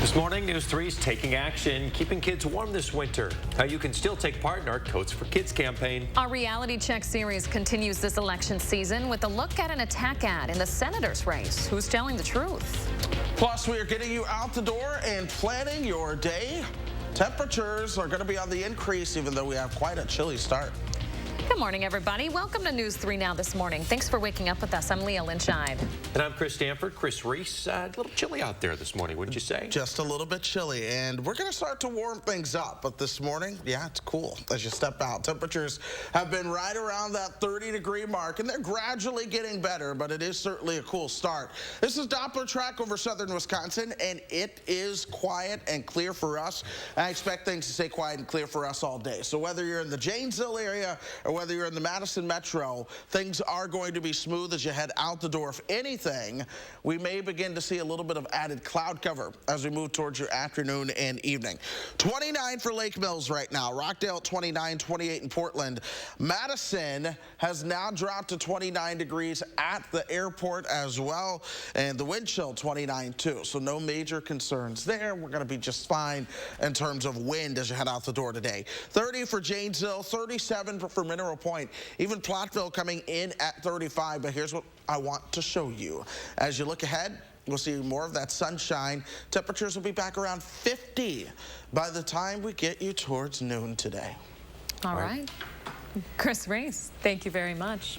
This morning, News 3 is taking action, keeping kids warm this winter. How you can still take part in our Coats for Kids campaign. Our reality check series continues this election season with a look at an attack ad in the senator's race. Who's telling the truth? Plus, we are getting you out the door and planning your day. Temperatures are going to be on the increase, even though we have quite a chilly start. Good morning, everybody. Welcome to News 3 Now this morning. Thanks for waking up with us. I'm Leah Lynchide. And I'm Chris Stanford. Chris Reese, a little chilly out there this morning, wouldn't you say? Just a little bit chilly, and we're going to start to warm things up. But this morning, yeah, it's cool as you step out. Temperatures have been right around that 30-degree mark, and they're gradually getting better, but it is certainly a cool start. This is Doppler track over southern Wisconsin, and it is quiet and clear for us. I expect things to stay quiet and clear for us all day. So whether you're in the Janesville area or whether you're in the Madison metro, things are going to be smooth as you head out the door. If anything, we may begin to see a little bit of added cloud cover as we move towards your afternoon and evening. 29 for Lake Mills right now. Rockdale 29, 28 in Portland. Madison has now dropped to 29 degrees at the airport as well. And the wind chill 29 too. So no major concerns there. We're going to be just fine in terms of wind as you head out the door today. 30 for Janesville, 37 for Mineral Point. Even Platteville coming in at 35, but here's what I want to show you. As you look ahead, we'll see more of that sunshine. Temperatures will be back around 50 by the time we get you towards noon today. All right. Chris Reese, thank you very much.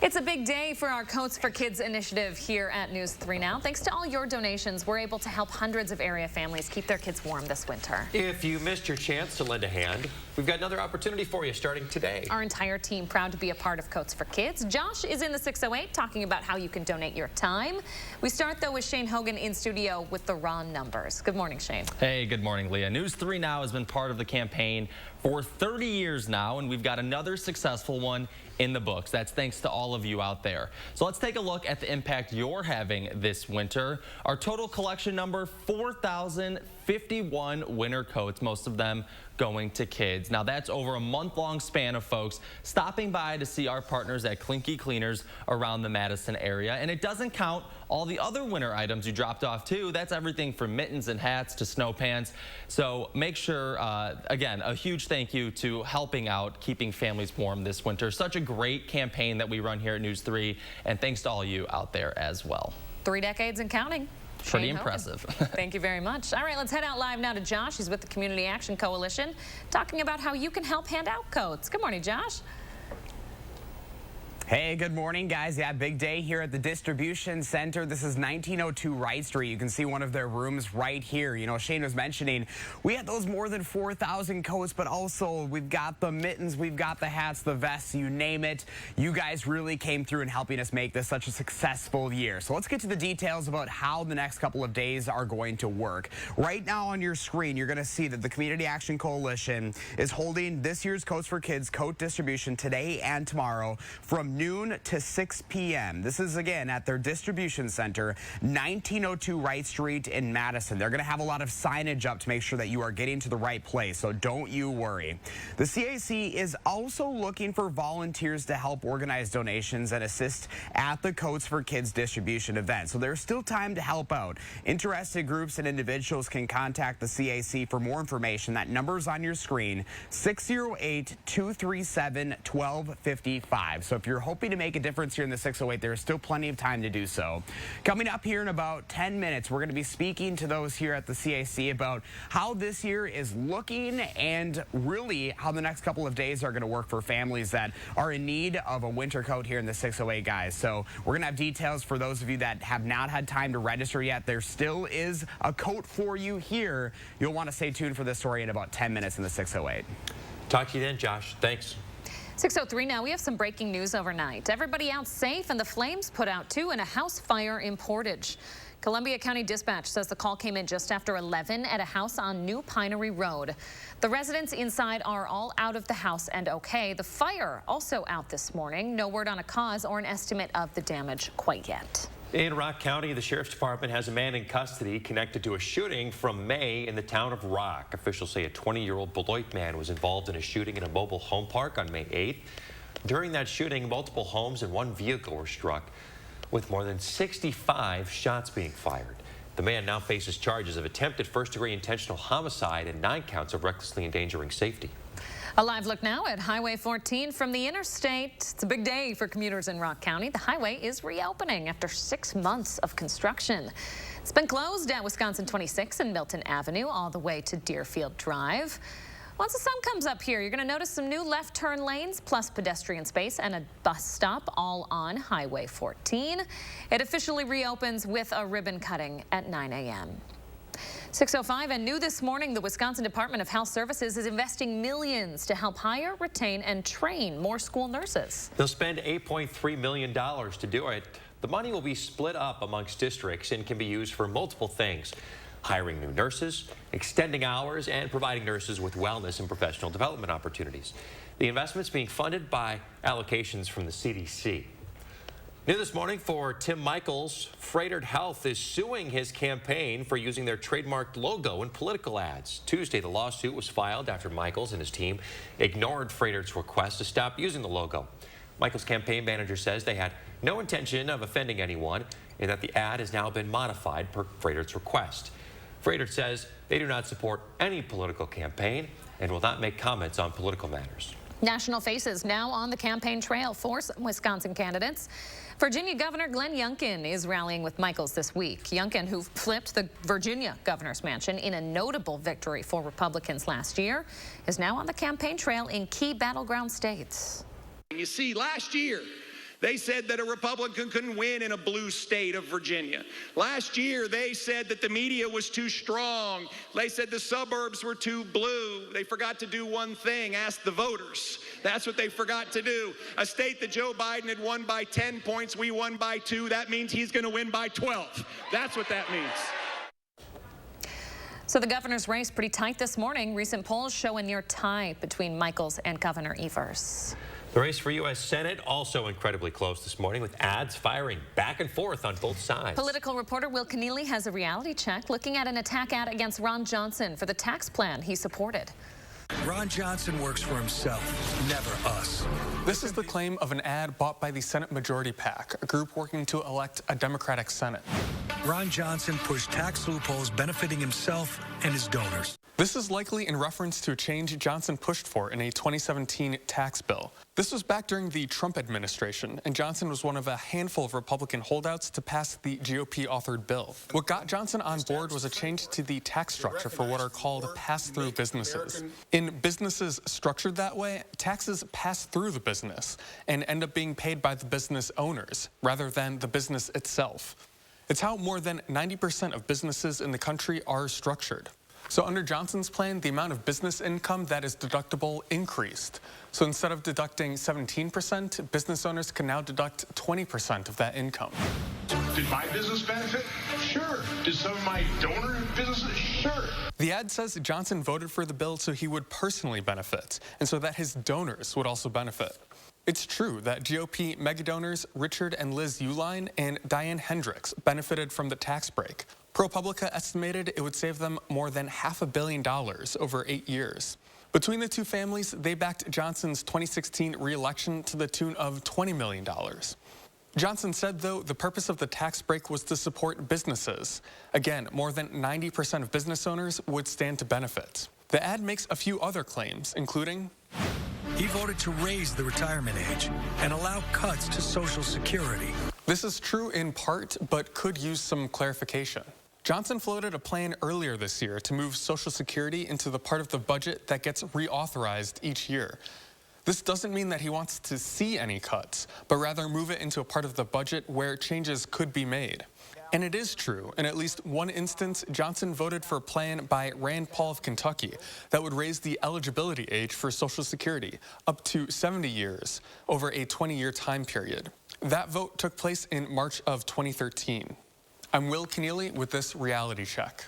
It's a big day for our Coats for Kids initiative here at News 3 Now. Thanks to all your donations, we're able to help hundreds of area families keep their kids warm this winter. If you missed your chance to lend a hand, we've got another opportunity for you starting today. Our entire team proud to be a part of Coats for Kids. Josh is in the 608 talking about how you can donate your time. We start, though, with Shane Hogan in studio with the raw numbers. Good morning, Shane. Hey, good morning, Leah. News 3 Now has been part of the campaign for 30 years now, and we've got another successful one in the books. That's thanks to all of you out there. So let's take a look at the impact you're having this winter. Our total collection number, 4,051 winter coats, most of them going to kids. Now that's over a month-long span of folks stopping by to see our partners at Clinky Cleaners around the Madison area. And it doesn't count all the other winter items you dropped off too. That's everything from mittens and hats to snow pants. So make sure, again, a huge thank you to helping out, keeping families warm this winter. Such a great campaign that we run here at News 3, and thanks to all you out there as well. 3 decades and counting. Pretty impressive. Thank you very much. All right, let's head out live now to Josh. He's with the Community Action Coalition, talking about how you can help hand out coats. Good morning, Josh. Hey, good morning, guys. Yeah, big day here at the distribution center. This is 1902 Wright Street. You can see one of their rooms right here. You know, Shane was mentioning we had those more than 4,000 coats, but also we've got the mittens, we've got the hats, the vests, you name it. You guys really came through in helping us make this such a successful year. So let's get to the details about how the next couple of days are going to work. Right now on your screen, you're going to see that the Community Action Coalition is holding this year's Coats for Kids coat distribution today and tomorrow from noon to 6 p.m. This is, again, at their distribution center, 1902 Wright Street in Madison. They're going to have a lot of signage up to make sure that you are getting to the right place, so don't you worry. The CAC is also looking for volunteers to help organize donations and assist at the Coats for Kids distribution event, so there's still time to help out. Interested groups and individuals can contact the CAC for more information. That number's on your screen, 608-237-1255. So if you're hoping to make a difference here in the 608, there is still plenty of time to do so. Coming up here in about 10 minutes, we're going to be speaking to those here at the CAC about how this year is looking and really how the next couple of days are going to work for families that are in need of a winter coat here in the 608, guys. So we're going to have details for those of you that have not had time to register yet. There still is a coat for you here. You'll want to stay tuned for this story in about 10 minutes in the 608. Talk to you then, Josh. Thanks. 6:03 now. We have some breaking news overnight. Everybody out safe, and the flames put out too in a house fire in Portage. Columbia County Dispatch says the call came in just after 11 at a house on New Pinery Road. The residents inside are all out of the house and okay. The fire also out this morning. No word on a cause or an estimate of the damage quite yet. In Rock County, the Sheriff's Department has a man in custody connected to a shooting from May in the town of Rock. Officials say a 20-year-old Beloit man was involved in a shooting in a mobile home park on May 8th. During that shooting, multiple homes and one vehicle were struck, with more than 65 shots being fired. The man now faces charges of attempted first-degree intentional homicide and 9 counts of recklessly endangering safety. A live look now at Highway 14 from the interstate. It's a big day for commuters in Rock County. The highway is reopening after 6 months of construction. It's been closed at Wisconsin 26 and Milton Avenue all the way to Deerfield Drive. Once the sun comes up here, you're going to notice some new left turn lanes plus pedestrian space and a bus stop all on Highway 14. It officially reopens with a ribbon cutting at 9 a.m. 6:05 and new this morning, the Wisconsin Department of Health Services is investing millions to help hire, retain, and train more school nurses. They'll spend $8.3 million to do it. The money will be split up amongst districts and can be used for multiple things: hiring new nurses, extending hours, and providing nurses with wellness and professional development opportunities. The investment's being funded by allocations from the CDC. New this morning for Tim Michaels, Freighted Health is suing his campaign for using their trademarked logo in political ads. Tuesday, the lawsuit was filed after Michaels and his team ignored Freighted's request to stop using the logo. Michaels' campaign manager says they had no intention of offending anyone and that the ad has now been modified per Freighted's request. Freighted says they do not support any political campaign and will not make comments on political matters. National faces now on the campaign trail for some Wisconsin candidates. Virginia Governor Glenn Youngkin is rallying with Michaels this week. Youngkin, who flipped the Virginia governor's mansion in a notable victory for Republicans last year, is now on the campaign trail in key battleground states. You see, last year, they said that a Republican couldn't win in a blue state of Virginia. Last year, they said that the media was too strong. They said the suburbs were too blue. They forgot to do one thing: ask the voters. That's what they forgot to do. A state that Joe Biden had won by 10 points, we won by 2. That means he's going to win by 12. That's what that means. So the governor's race pretty tight this morning. Recent polls show a near tie between Michaels and Governor Evers. The race for U.S. Senate also incredibly close this morning, with ads firing back and forth on both sides. Political reporter Will Keneally has a reality check looking at an attack ad against Ron Johnson for the tax plan he supported. Ron Johnson works for himself, never us. This is the claim of an ad bought by the Senate Majority PAC, a group working to elect a Democratic Senate. Ron Johnson pushed tax loopholes benefiting himself and his donors. This is likely in reference to a change Johnson pushed for in a 2017 tax bill. This was back during the Trump administration, and Johnson was one of a handful of Republican holdouts to pass the GOP-authored bill. What got Johnson on board was a change to the tax structure for what are called pass-through businesses. In businesses structured that way, taxes pass through the business and end up being paid by the business owners rather than the business itself. It's how more than 90% of businesses in the country are structured. So under Johnson's plan, the amount of business income that is deductible increased. So instead of deducting 17%, business owners can now deduct 20% of that income. Did my business benefit? Sure. Did some of my donor businesses? Sure. The ad says Johnson voted for the bill so he would personally benefit, and so that his donors would also benefit. It's true that GOP megadonors Richard and Liz Uline and Diane Hendricks benefited from the tax break. ProPublica estimated it would save them more than $500 million over 8 years. Between the two families, they backed Johnson's 2016 re-election to the tune of $20 million. Johnson said, though, the purpose of the tax break was to support businesses. Again, more than 90% of business owners would stand to benefit. The ad makes a few other claims, including he voted to raise the retirement age and allow cuts to Social Security. This is true in part, but could use some clarification. Johnson floated a plan earlier this year to move Social Security into the part of the budget that gets reauthorized each year. This doesn't mean that he wants to see any cuts, but rather move it into a part of the budget where changes could be made. And it is true, in at least one instance, Johnson voted for a plan by Rand Paul of Kentucky that would raise the eligibility age for Social Security up to 70 years over a 20-year time period. That vote took place in March of 2013. I'm Will Keneally with this reality check.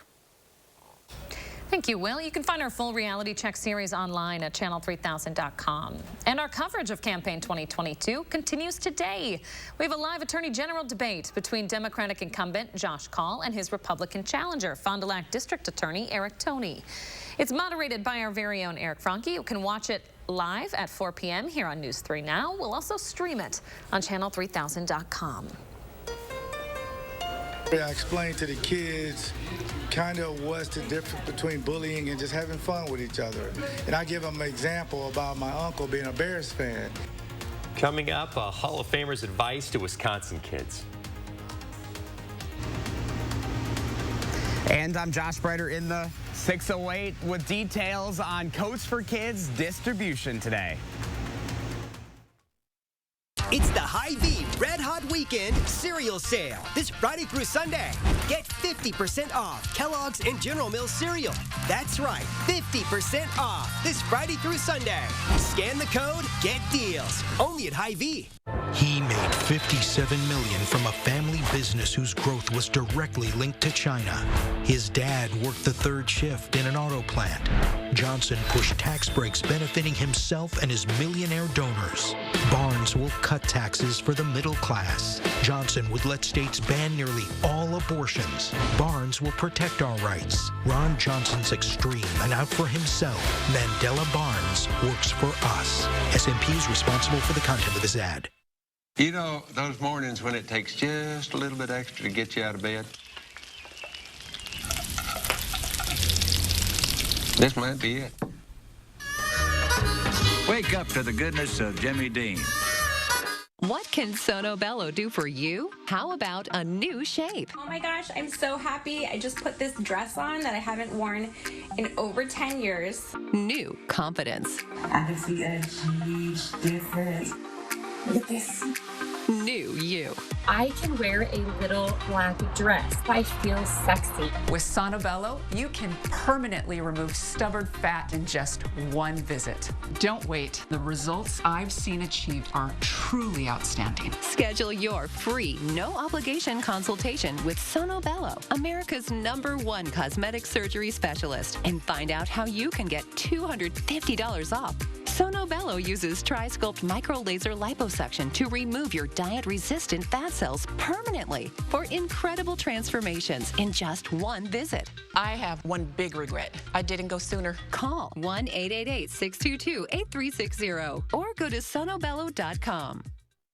Thank you, Will. You can find our full reality check series online at channel3000.com. And our coverage of Campaign 2022 continues today. We have a live Attorney General debate between Democratic incumbent Josh Kaul and his Republican challenger, Fond du Lac District Attorney Eric Toney. It's moderated by our very own Eric Franke. You can watch it live at 4 p.m. here on News 3 Now. We'll also stream it on channel3000.com. I explained to the kids kind of what's the difference between bullying and just having fun with each other. And I give them an example about my uncle being a Bears fan. Coming up, a Hall of Famer's advice to Wisconsin kids. And I'm Josh Breiter in the 608 with details on Coats for Kids distribution today. It's the Hy-Vee Red Hot Weekend cereal sale. This Friday through Sunday. Get 50% off Kellogg's and General Mills cereal. That's right, 50% off this Friday through Sunday. Scan the code, get deals. Only at Hy-Vee. He made $57 million from a family business whose growth was directly linked to China. His dad worked the third shift in an auto plant. Johnson pushed tax breaks benefiting himself and his millionaire donors. Barnes will cut taxes for the middle class. Johnson would let states ban nearly all abortions. Barnes will protect our rights. Ron Johnson's extreme and out for himself. Mandela Barnes works for us. SMP is responsible for the content of this ad. You know, those mornings when it takes just a little bit extra to get you out of bed? This might be it. Wake up to the goodness of Jimmy Dean. What can Sono Bello do for you? How about a new shape? Oh my gosh, I'm so happy. I just put this dress on that I haven't worn in over 10 years. New confidence. I can see a huge difference. Look at this. New you. I can wear a little black dress. I feel sexy. With Sono Bello, you can permanently remove stubborn fat in just one visit. Don't wait. The results I've seen achieved are truly outstanding. Schedule your free, no-obligation consultation with Sono Bello, America's #1 cosmetic surgery specialist, and find out how you can get $250 off. Sono Bello uses Tri-Sculpt micro-laser liposuction to remove your diet-resistant fat cells permanently for incredible transformations in just one visit. I have one big regret. I didn't go sooner. Call 1-888-622-8360 or go to sonobello.com.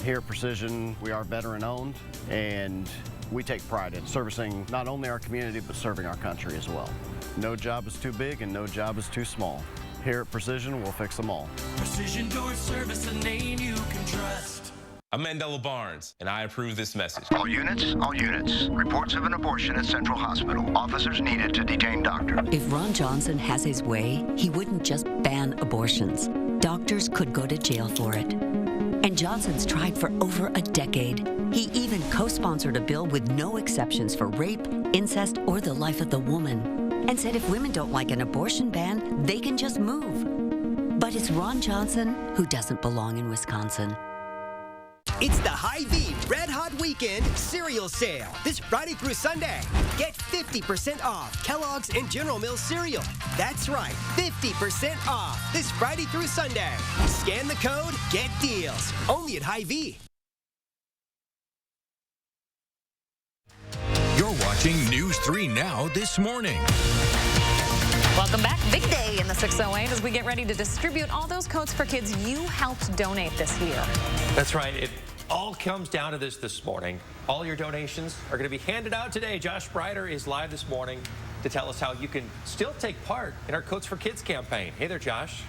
Here at Precision, we are veteran-owned, and we take pride in servicing not only our community, but serving our country as well. No job is too big and no job is too small. Here at Precision, we'll fix them all. Precision Door Service, a name you can trust. I'm Mandela Barnes, and I approve this message. All units, all units. Reports of an abortion at Central Hospital. Officers needed to detain doctor. If Ron Johnson has his way, he wouldn't just ban abortions. Doctors could go to jail for it. And Johnson's tried for over a decade. He even co-sponsored a bill with no exceptions for rape, incest, or the life of the woman. And said if women don't like an abortion ban, they can just move. But it's Ron Johnson who doesn't belong in Wisconsin. It's the Hy-Vee Red Hot Weekend cereal sale. This Friday through Sunday. Get 50% off Kellogg's and General Mills cereal. That's right, 50% off this Friday through Sunday. Scan the code, get deals. Only at Hy-Vee. You're watching News 3 Now this morning. Welcome back. Big day in the 608 as we get ready to distribute all those coats for kids you helped donate this year. That's right. It all comes down to this morning. All your donations are going to be handed out today. Josh Breiter is live this morning to tell us how you can still take part in our Coats for Kids campaign. Hey there, Josh.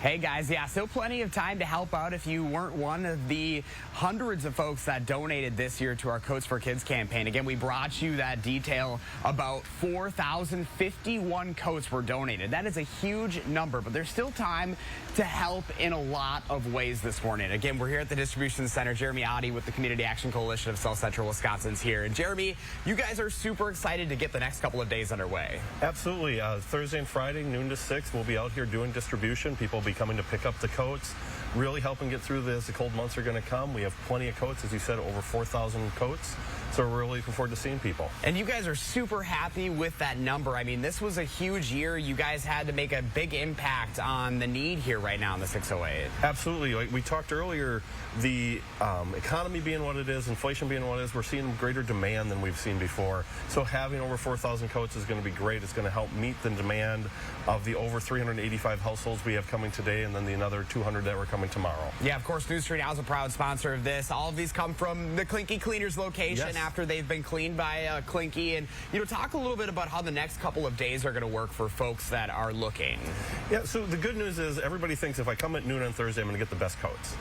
Hey guys, yeah, still plenty of time to help out if you weren't one of the hundreds of folks that donated this year to our Coats for Kids campaign. Again, we brought you that detail. About 4,051 coats were donated. That is a huge number, but there's still time to help in a lot of ways this morning. Again, we're here at the distribution center. Jeremy Oddie with the Community Action Coalition of South Central Wisconsin's here. And Jeremy, you guys are super excited to get the next couple of days underway. Absolutely. Thursday and Friday, noon to 6, we'll be out here doing distribution. People will be coming to pick up the coats, really helping get through this. The cold months are going to come. We have plenty of coats, as you said, over 4,000 coats. So we're really looking forward to seeing people. And you guys are super happy with that number. I mean, this was a huge year. You guys had to make a big impact on the need here right now in the 608. Absolutely. Like we talked earlier, the economy being what it is, inflation being what it is, we're seeing greater demand than we've seen before. So having over 4,000 coats is going to be great. It's going to help meet the demand of the over 385 households we have coming today, and then the another 200 that were coming tomorrow. Yeah, of course, News 3 Now is a proud sponsor of this. All of these come from the Klinke Cleaners location. Yes. After they've been cleaned by Klinke. And, talk a little bit about how the next couple of days are going to work for folks that are looking. Yeah, so the good news is everybody thinks if I come at noon on Thursday, I'm going to get the best coats.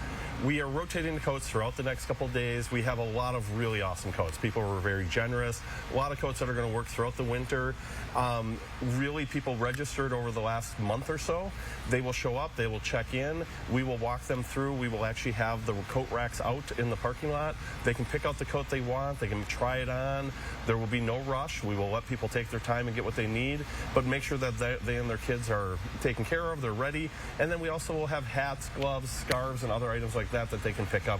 We are rotating the coats throughout the next couple of days. We have a lot of really awesome coats. People were very generous. A lot of coats that are going to work throughout the winter. Really, people registered over the last month or so. They will show up. They will check in. We will walk them through. We will actually have the coat racks out in the parking lot. They can pick out the coat they want. They can try it on. There will be no rush. We will let people take their time and get what they need, but make sure that they and their kids are taken care of. They're ready. And then we also will have hats, gloves, scarves, and other items like that they can pick up.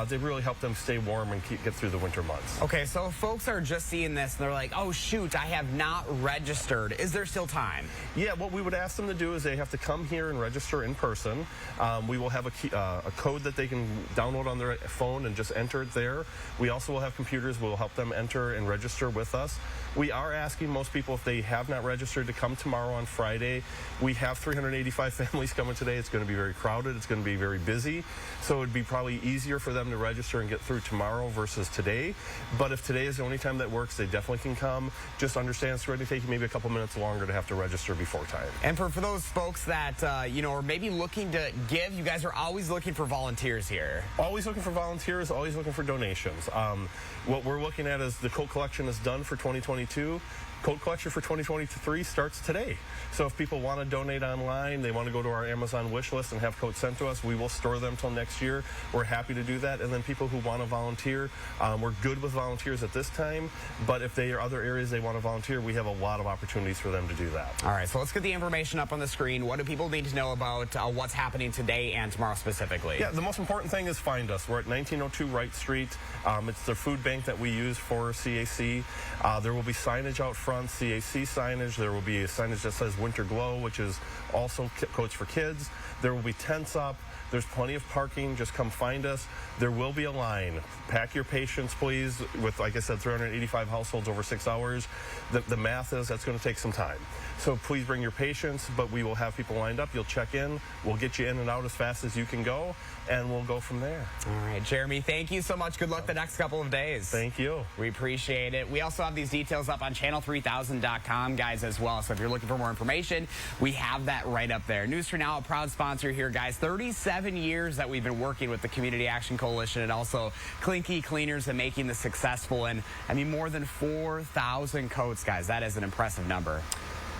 They really help them stay warm and get through the winter months. Okay, so if folks are just seeing this and they're like, oh shoot, I have not registered, is there still time? Yeah, what we would ask them to do is they have to come here and register in person. We will have a code that they can download on their phone and just enter it there. We also will have computers. We'll help them enter and register with us. We are asking most people, if they have not registered, to come tomorrow on Friday. We have 385 families coming today. It's going to be very crowded. It's going to be very busy. So it would be probably easier for them to register and get through tomorrow versus today. But if today is the only time that works, they definitely can come. Just understand it's going to take you maybe a couple minutes longer to have to register before time. And for those folks that, are maybe looking to give, you guys are always looking for volunteers here. Always looking for volunteers, always looking for donations. What we're looking at is the coat collection is done for 2022. Coat collection for 2023 starts today. So if people want to donate online, they want to go to our Amazon wish list and have coats sent to us, we will store them till next year. We're happy to do that. And then people who want to volunteer, we're good with volunteers at this time, but if they are other areas they want to volunteer, we have a lot of opportunities for them to do that. All right, so let's get the information up on the screen. What do people need to know about what's happening today and tomorrow specifically? Yeah, the most important thing is find us. We're at 1902 Wright Street. It's the food bank that we use for CAC. There will be signage out front, CAC signage. There will be a signage that says Winter Glow, which is also coats for kids. There will be tents up. There's plenty of parking. Just come find us. There will be a line. Pack your patience, please. With, like I said, 385 households over 6 hours. The math is that's going to take some time. So please bring your patience, but we will have people lined up. You'll check in. We'll get you in and out as fast as you can go, and we'll go from there. All right, Jeremy, thank you so much. Good luck the next couple of days. Thank you. We appreciate it. We also have these details up on channel3000.com, guys, as well. So if you're looking for more information, we have that right up there. News 3 Now, a proud sponsor here, guys. 37 years that we've been working with the Community Action Coalition and also Klinke Cleaners and making this successful. And, I mean, more than 4,000 coats, guys. That is an impressive number.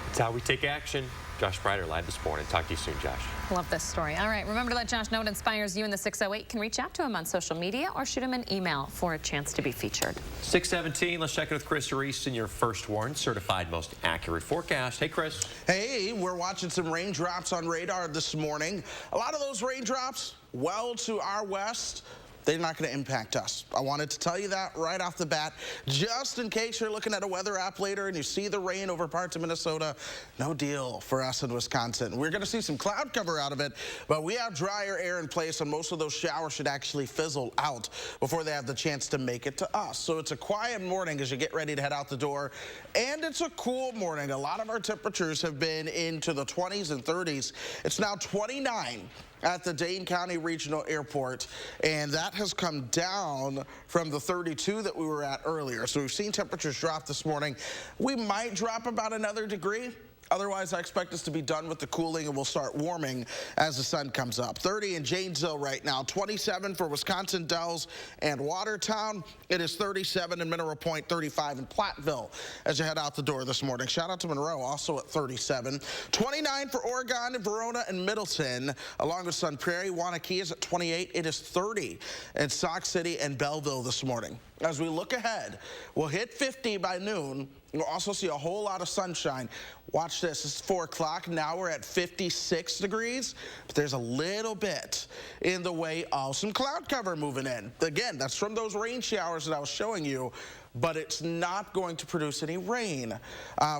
It's how we take action. Josh Breider live this morning. Talk to you soon, Josh. Love this story. All right, remember to let Josh know what inspires you in the 608. You can reach out to him on social media or shoot him an email for a chance to be featured. 6:17. Let's check in with Chris Reese in your first warn certified most accurate forecast. Hey, Chris. Hey, we're watching some raindrops on radar this morning. A lot of those raindrops well to our west. They're not going to impact us. I wanted to tell you that right off the bat, just in case you're looking at a weather app later and you see the rain over parts of Minnesota. No deal for us in Wisconsin. We're going to see some cloud cover out of it, but we have drier air in place, and most of those showers should actually fizzle out before they have the chance to make it to us. So it's a quiet morning as you get ready to head out the door, and it's a cool morning. A lot of our temperatures have been into the 20s and 30s. It's now 29 at the Dane County Regional Airport, and that has come down from the 32 that we were at earlier. So we've seen temperatures drop this morning. We might drop about another degree. Otherwise, I expect us to be done with the cooling, and we'll start warming as the sun comes up. 30 in Janesville right now, 27 for Wisconsin Dells and Watertown. It is 37 in Mineral Point, 35 in Platteville as you head out the door this morning. Shout out to Monroe, also at 37. 29 for Oregon and Verona and Middleton, along with Sun Prairie. Wanakee is at 28. It is 30 in Sauk City and Belleville this morning. as we look ahead, we'll hit 50 by noon. You'll also see a whole lot of sunshine. Watch this. It's 4 o'clock. Now we're at 56 degrees. But there's a little bit in the way of some cloud cover moving in. Again, that's from those rain showers that I was showing you. But it's not going to produce any rain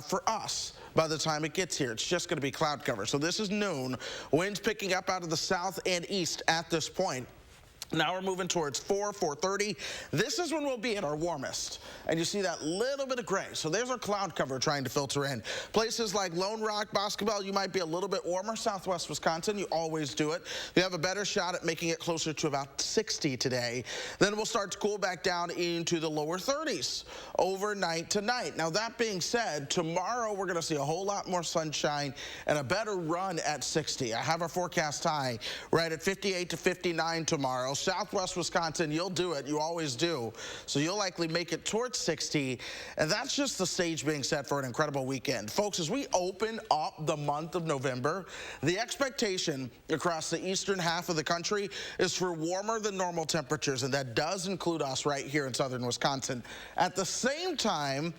for us by the time it gets here. It's just going to be cloud cover. So this is noon. Winds picking up out of the south and east at this point. Now we're moving towards 4:30. This is when we'll be at our warmest. And you see that little bit of gray. So there's our cloud cover trying to filter in. Places like Lone Rock, Basketball, you might be a little bit warmer. Southwest Wisconsin, you always do it. You have a better shot at making it closer to about 60 today. Then we'll start to cool back down into the lower 30s overnight tonight. Now that being said, tomorrow we're going to see a whole lot more sunshine and a better run at 60. I have our forecast high right at 58 to 59 tomorrow. Southwest Wisconsin, you'll do it. You always do. So you'll likely make it towards 60. And that's just the stage being set for an incredible weekend. Folks, as we open up the month of November, the expectation across the eastern half of the country is for warmer than normal temperatures. And that does include us right here in southern Wisconsin. At the same time,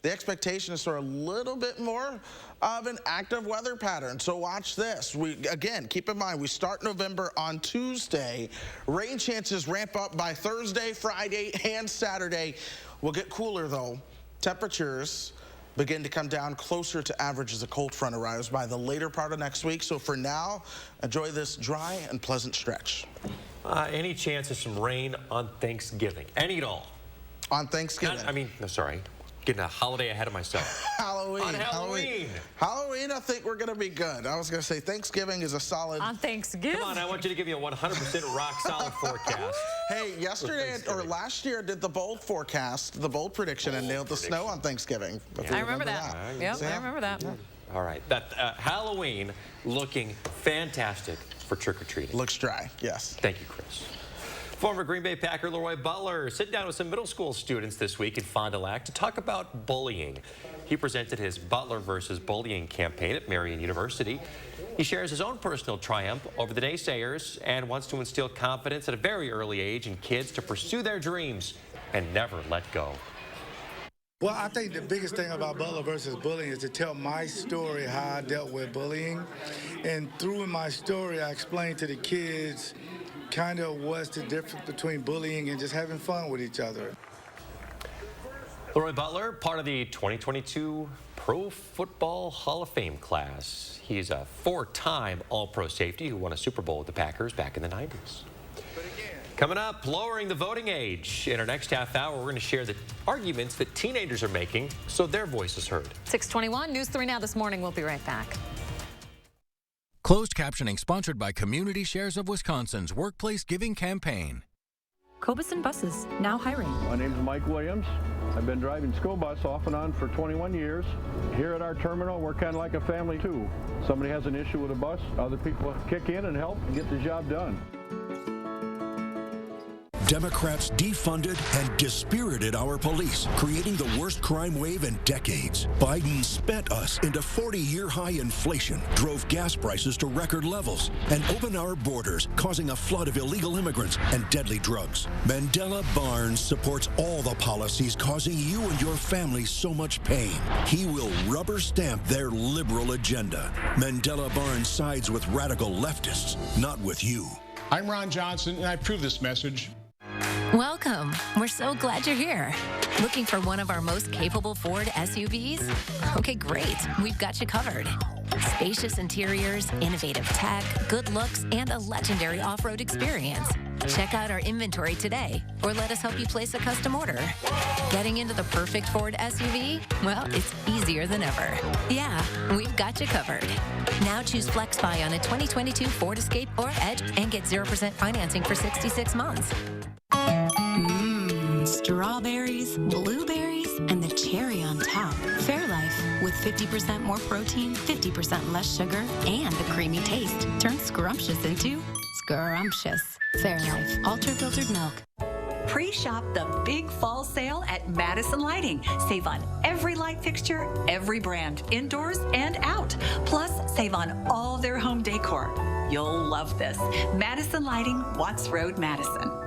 the expectation is for a little bit more of an active weather pattern. So watch this. Again, keep in mind, we start November on Tuesday. Rain chances ramp up by Thursday, Friday, and Saturday. We'll get cooler, though. Temperatures begin to come down closer to average as a cold front arrives by the later part of next week. So for now, enjoy this dry and pleasant stretch. Any chance of some rain on Thanksgiving? Any at all? On Thanksgiving? Sorry. Getting a holiday ahead of myself. Halloween. On Halloween. Halloween, I think we're going to be good. I was going to say Thanksgiving is a solid. On Thanksgiving. Come on, I want you to give me a 100% rock solid forecast. Hey, yesterday or last year I did the bold forecast, the bold prediction, and nailed the snow on Thanksgiving. I remember that. Yep, I remember that. Yeah. All right. That Halloween looking fantastic for trick-or-treating. Looks dry, yes. Thank you, Chris. Former Green Bay Packer Leroy Butler sitting down with some middle school students this week in Fond du Lac to talk about bullying. He presented his Butler versus Bullying campaign at Marian University. He shares his own personal triumph over the naysayers and wants to instill confidence at a very early age in kids to pursue their dreams and never let go. Well, I think the biggest thing about Butler versus bullying is to tell my story, how I dealt with bullying. And through my story, I explained to the kids kind of what's the difference between bullying and just having fun with each other. Leroy Butler, part of the 2022 Pro Football Hall of Fame class. He's a 4-time All-Pro safety who won a Super Bowl with the Packers back in the 90s. Coming up, lowering the voting age. In our next half hour, we're going to share the arguments that teenagers are making so their voice is heard. 6:21, News 3 Now this morning. We'll be right back. Closed captioning sponsored by Community Shares of Wisconsin's Workplace Giving Campaign. Cobison Buses, now hiring. My name is Mike Williams. I've been driving school bus off and on for 21 years. Here at our terminal, we're kind of like a family too. Somebody has an issue with a bus, other people kick in and help and get the job done. Democrats defunded and dispirited our police, creating the worst crime wave in decades. Biden spent us into 40-year high inflation, drove gas prices to record levels, and opened our borders, causing a flood of illegal immigrants and deadly drugs. Mandela Barnes supports all the policies causing you and your family so much pain. He will rubber stamp their liberal agenda. Mandela Barnes sides with radical leftists, not with you. I'm Ron Johnson, and I approve this message. Welcome. We're so glad you're here. Looking for one of our most capable Ford SUVs? Okay, great. We've got you covered. Spacious interiors, innovative tech, good looks, and a legendary off-road experience. Check out our inventory today, or let us help you place a custom order. Getting into the perfect Ford SUV? Well, it's easier than ever. Yeah, we've got you covered. Now choose FlexBuy on a 2022 Ford Escape or Edge and get 0% financing for 66 months. Strawberries, blueberries, and the cherry on top. Fairlife, with 50% more protein, 50% less sugar, and a creamy taste, turns scrumptious into scrumptious. Fairlife, ultra-filtered milk. Pre-shop the big fall sale at Madison Lighting. Save on every light fixture, every brand, indoors and out. Plus, save on all their home decor. You'll love this. Madison Lighting, Watts Road, Madison.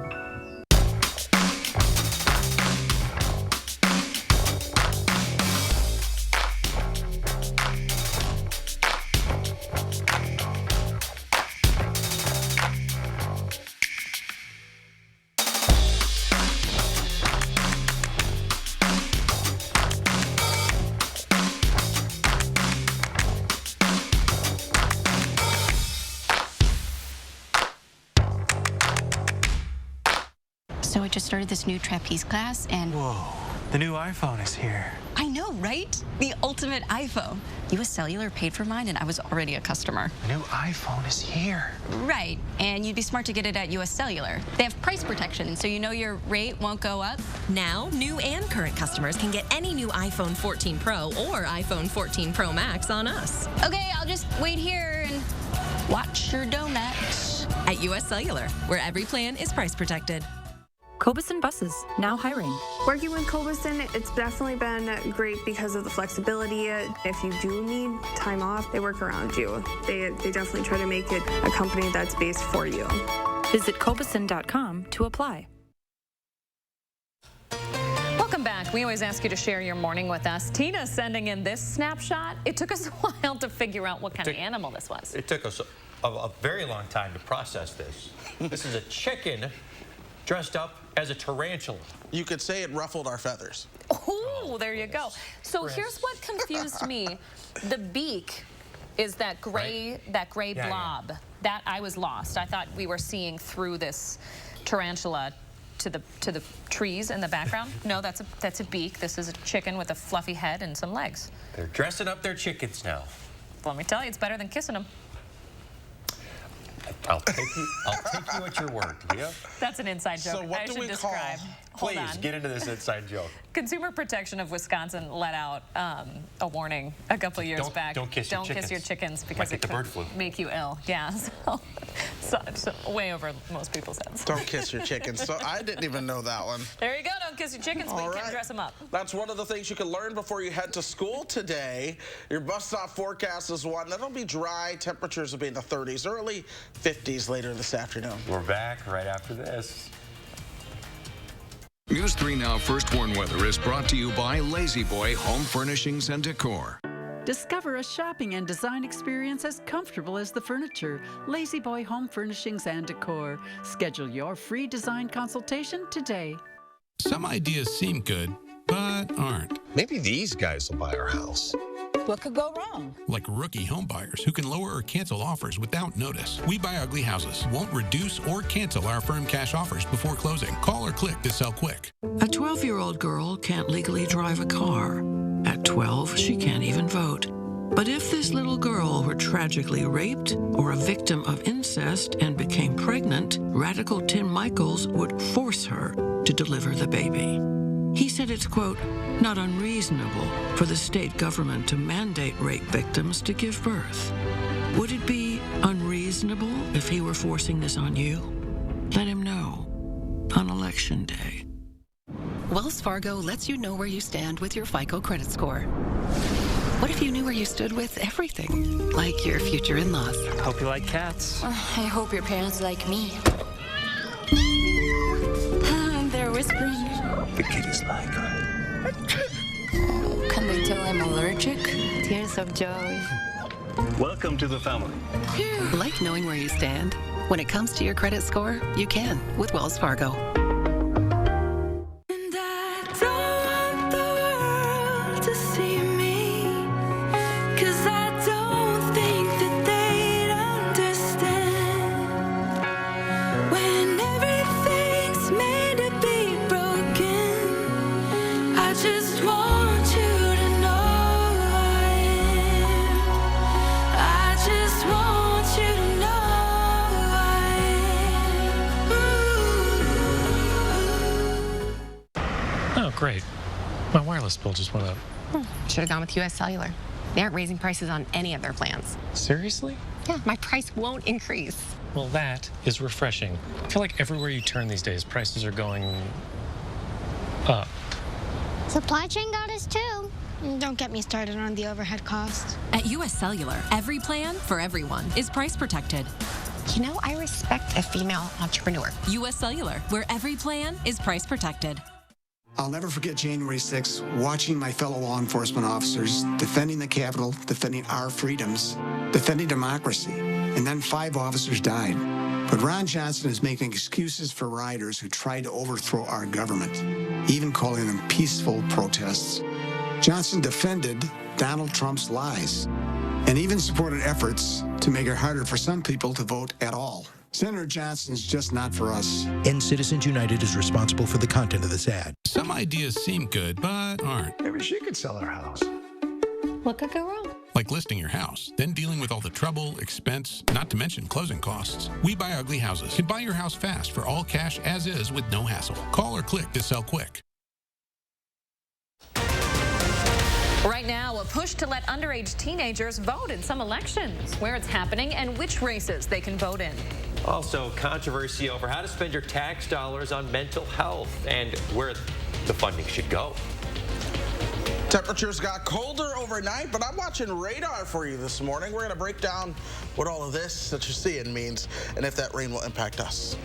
just started this new trapeze class, and... Whoa, the new iPhone is here. I know, right? The ultimate iPhone. US Cellular paid for mine, and I was already a customer. The new iPhone is here. Right, and you'd be smart to get it at US Cellular. They have price protection, so you know your rate won't go up. Now, new and current customers can get any new iPhone 14 Pro or iPhone 14 Pro Max on us. Okay, I'll just wait here and watch your donut. At US Cellular, where every plan is price protected. Cobeson Buses, now hiring. Working with Cobeson, it's definitely been great because of the flexibility. If you do need time off, they work around you. They definitely try to make it a company that's based for you. Visit Cobeson.com to apply. Welcome back. We always ask you to share your morning with us. Tina sending in this snapshot. It took us a while to figure out what kind of animal this was. It took us a very long time to process this. This is a chicken dressed up as a tarantula. You could say it ruffled our feathers. Oh, there you go. So here's what confused me. The beak is that gray, blob. That I was lost. I thought we were seeing through this tarantula to the trees in the background. No, that's a beak. This is a chicken with a fluffy head and some legs. They're dressing up their chickens now. Let me tell you, it's better than kissing them. I'll take you at your word, Leah. That's an inside joke. So what do we call? Please get into this inside joke. Consumer Protection of Wisconsin let out a warning a couple of years back. Don't kiss your chickens because it could make you ill. Yeah, so way over most people's heads. Don't kiss your chickens. So I didn't even know that one. There you go. Don't kiss your chickens, but you can dress them up. That's one of the things you can learn before you head to school today. Your bus stop forecast is one that'll be dry. Temperatures will be in the 30s, early 50s later this afternoon. We're back right after this. News 3 Now First Warn Weather is brought to you by Lazy Boy Home Furnishings and Decor. Discover a shopping and design experience as comfortable as the furniture. Lazy Boy Home Furnishings and Decor. Schedule your free design consultation today. Some ideas seem good, but aren't. Maybe these guys will buy our house. What could go wrong? Like rookie home buyers who can lower or cancel offers without notice. We Buy Ugly Houses won't reduce or cancel our firm cash offers before closing. Call or click to sell quick. A 12-year-old girl can't legally drive a car. At 12, she can't even vote. But if this little girl were tragically raped or a victim of incest and became pregnant, Radical Tim Michaels would force her to deliver the baby. He said it's, quote, not unreasonable for the state government to mandate rape victims to give birth. Would it be unreasonable if he were forcing this on you? Let him know on Election Day. Wells Fargo lets you know where you stand with your FICO credit score. What if you knew where you stood with everything, like your future in-laws? Hope you like cats. I hope your parents like me. They're whispering. The kitties like her. Can they tell I'm allergic? Tears of joy. Welcome to the family. Like knowing where you stand? When it comes to your credit score, you can with Wells Fargo. Great. My wireless bill just went up. Should have gone with US Cellular. They aren't raising prices on any of their plans. Seriously? Yeah, my price won't increase. Well, that is refreshing. I feel like everywhere you turn these days, prices are going up. Supply chain got us too. Don't get me started on the overhead cost. At US Cellular, every plan for everyone is price protected. You know, I respect a female entrepreneur. US Cellular, where every plan is price protected. I'll never forget January 6th, watching my fellow law enforcement officers defending the Capitol, defending our freedoms, defending democracy, and then 5 officers died. But Ron Johnson is making excuses for rioters who tried to overthrow our government, even calling them peaceful protests. Johnson defended Donald Trump's lies and even supported efforts to make it harder for some people to vote at all. Senator Johnson's just not for us. And Citizens United is responsible for the content of this ad. Some ideas seem good, but aren't. Maybe she could sell our house. What could go wrong? Like listing your house, then dealing with all the trouble, expense, not to mention closing costs. We Buy Ugly Houses can buy your house fast for all cash as is with no hassle. Call or click to sell quick. Right now, a push to let underage teenagers vote in some elections, where it's happening and which races they can vote in. Also, controversy over how to spend your tax dollars on mental health and where the funding should go. Temperatures got colder overnight, but I'm watching radar for you this morning. We're going to break down what all of this that you're seeing means and if that rain will impact us.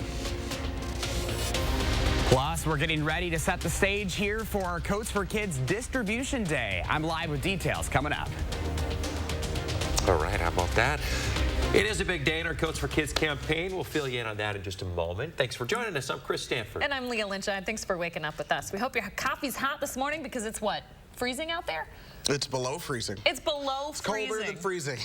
Plus, we're getting ready to set the stage here for our Coats for Kids Distribution Day. I'm live with details coming up. All right, how about that? It is a big day in our Coats for Kids campaign. We'll fill you in on that in just a moment. Thanks for joining us. I'm Chris Stanford. And I'm Leah Lynch. Thanks for waking up with us. We hope your coffee's hot this morning because it's what? Freezing out there? It's below freezing. It's below freezing. It's colder than freezing.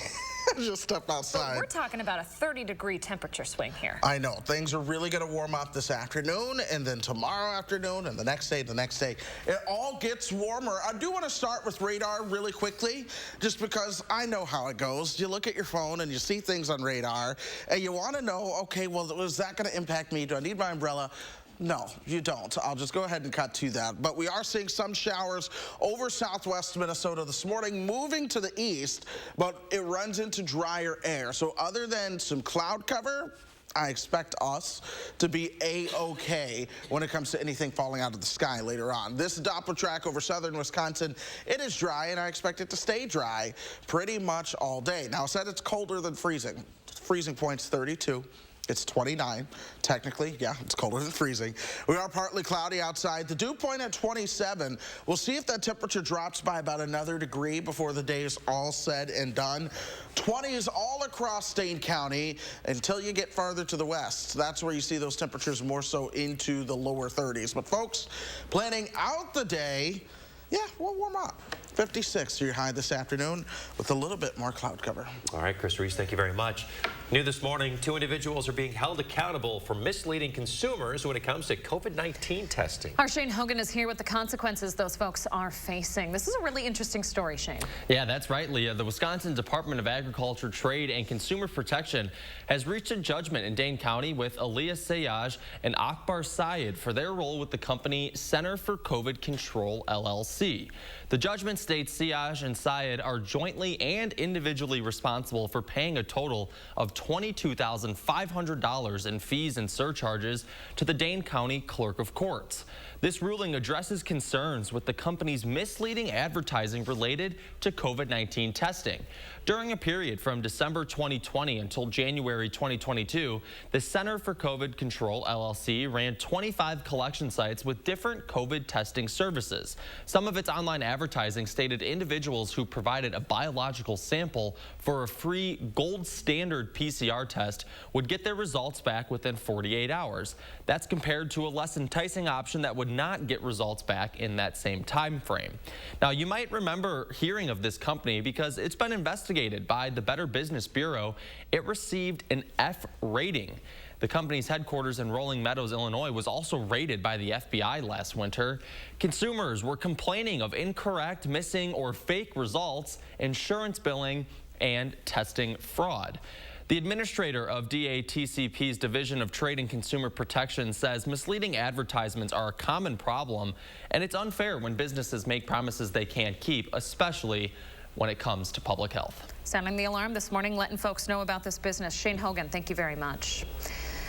Just stepped outside. But we're talking about a 30-degree temperature swing here. I know. Things are really going to warm up this afternoon, and then tomorrow afternoon, and the next day. It all gets warmer. I do want to start with radar really quickly, just because I know how it goes. You look at your phone, and you see things on radar, and you want to know, okay, well, is that going to impact me? Do I need my umbrella? No, you don't. I'll just go ahead and cut to that. But we are seeing some showers over southwest Minnesota this morning, moving to the east, but it runs into drier air. So other than some cloud cover, I expect us to be A-OK when it comes to anything falling out of the sky later on. This Doppler track over southern Wisconsin, it is dry, and I expect it to stay dry pretty much all day. Now, I said it's colder than freezing. Freezing point's 32. It's 29. Technically, yeah, it's colder than freezing. We are partly cloudy outside. The dew point at 27. We'll see if that temperature drops by about another degree before the day is all said and done. 20s all across Dane County until you get farther to the west. That's where you see those temperatures more so into the lower 30s. But folks, planning out the day, yeah, we'll warm up. 56 your high this afternoon with a little bit more cloud cover. All right, Chris Reese, thank you very much. New this morning, 2 individuals are being held accountable for misleading consumers when it comes to COVID-19 testing. Our Shane Hogan is here with the consequences those folks are facing. This is a really interesting story, Shane. Yeah, that's right, Leah. The Wisconsin Department of Agriculture, Trade, and Consumer Protection has reached a judgment in Dane County with Elias Sayaj and Akbar Syed for their role with the company Center for COVID Control, LLC. The judgment states Sayaj and Syed are jointly and individually responsible for paying a total of $22,500 in fees and surcharges to the Dane County Clerk of Courts. This ruling addresses concerns with the company's misleading advertising related to COVID-19 testing. During a period from December 2020 until January 2022, the Center for COVID Control, LLC, ran 25 collection sites with different COVID testing services. Some of its online advertising stated individuals who provided a biological sample for a free gold standard PCR test would get their results back within 48 hours. That's compared to a less enticing option that would not get results back in that same time frame. Now, you might remember hearing of this company because it's been investigated by the Better Business Bureau. It received an F rating. The company's headquarters in Rolling Meadows, Illinois, was also raided by the FBI last winter. Consumers were complaining of incorrect, missing, or fake results, insurance billing, and testing fraud. The administrator of DATCP's Division of Trade and Consumer Protection says misleading advertisements are a common problem, and it's unfair when businesses make promises they can't keep, especially when it comes to public health. Sounding the alarm this morning, letting folks know about this business. Shane Hogan, thank you very much.